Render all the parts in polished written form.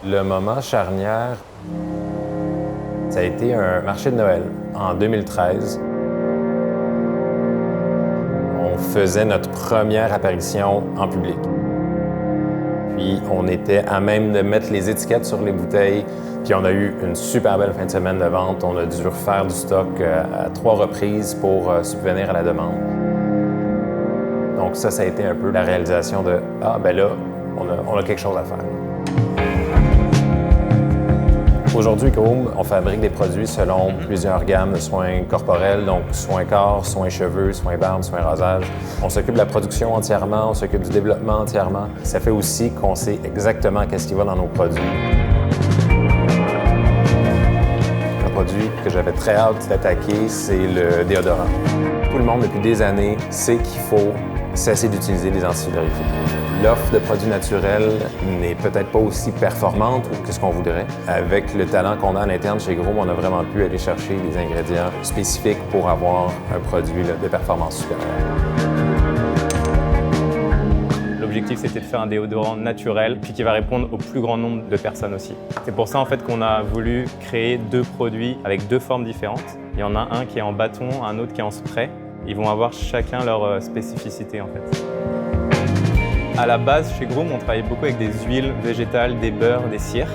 Le moment charnière, ça a été un marché de Noël en 2013. On faisait notre première apparition en public. Puis on était à même de mettre les étiquettes sur les bouteilles. Puis on a eu une super belle fin de semaine de vente. On a dû refaire du stock à 3 reprises pour subvenir à la demande. Donc ça a été un peu la réalisation de « Ah, ben là, on a quelque chose à faire ». Aujourd'hui, Groom, on fabrique des produits selon plusieurs gammes de soins corporels, donc soins corps, soins cheveux, soins barbe, soins rasage. On s'occupe de la production entièrement, on s'occupe du développement entièrement. Ça fait aussi qu'on sait exactement qu'est-ce qui va dans nos produits. Un produit que j'avais très hâte d'attaquer, c'est le déodorant. Tout le monde, depuis des années, sait qu'il faut cesser d'utiliser les antisudorifiques. L'offre de produits naturels n'est peut-être pas aussi performante que ce qu'on voudrait. Avec le talent qu'on a à l'interne chez Groom, on a vraiment pu aller chercher des ingrédients spécifiques pour avoir un produit de performance supérieure. L'objectif, c'était de faire un déodorant naturel, puis qui va répondre au plus grand nombre de personnes aussi. C'est pour ça en fait qu'on a voulu créer 2 produits avec 2 formes différentes. Il y en a un qui est en bâton, un autre qui est en spray. Ils vont avoir chacun leur spécificité en fait. À la base, chez Groom, on travaille beaucoup avec des huiles végétales, des beurres, des cires.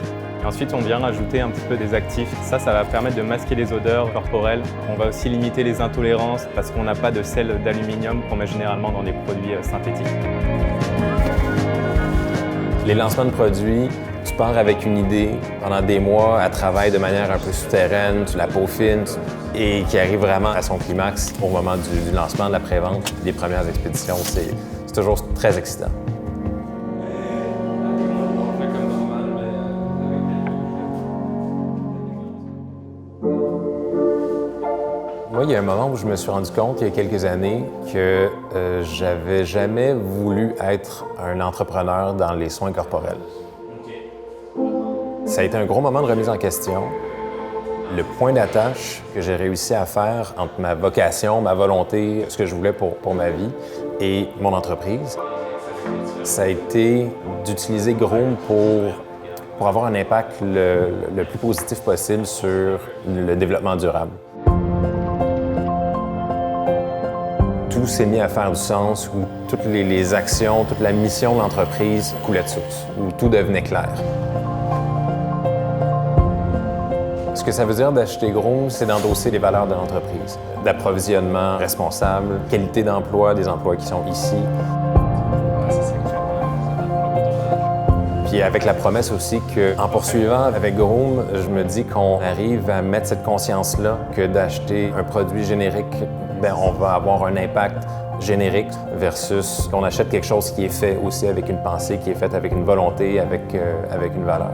Et ensuite, on vient rajouter un petit peu des actifs. Ça va permettre de masquer les odeurs corporelles. On va aussi limiter les intolérances parce qu'on n'a pas de sel d'aluminium qu'on met généralement dans des produits synthétiques. Les lancements de produits, tu pars avec une idée pendant des mois, elle travaille de manière un peu souterraine, tu la peaufines et qui arrive vraiment à son climax au moment du lancement, de la pré-vente, des premières expéditions. C'est toujours très excitant. Moi, il y a un moment où je me suis rendu compte, il y a quelques années, que j'avais jamais voulu être un entrepreneur dans les soins corporels. Ça a été un gros moment de remise en question. Le point d'attache que j'ai réussi à faire entre ma vocation, ma volonté, ce que je voulais pour ma vie et mon entreprise, ça a été d'utiliser Groom pour avoir un impact le plus positif possible sur le développement durable. Tout s'est mis à faire du sens, où toutes les actions, toute la mission de l'entreprise coulait de source, où tout devenait clair. Ce que ça veut dire d'acheter Groom, c'est d'endosser les valeurs de l'entreprise. D'approvisionnement responsable, qualité d'emploi des emplois qui sont ici. Puis avec la promesse aussi qu'en poursuivant avec Groom, je me dis qu'on arrive à mettre cette conscience-là que d'acheter un produit générique, bien, on va avoir un impact générique versus qu'on achète quelque chose qui est fait aussi avec une pensée, qui est fait avec une volonté, avec une valeur.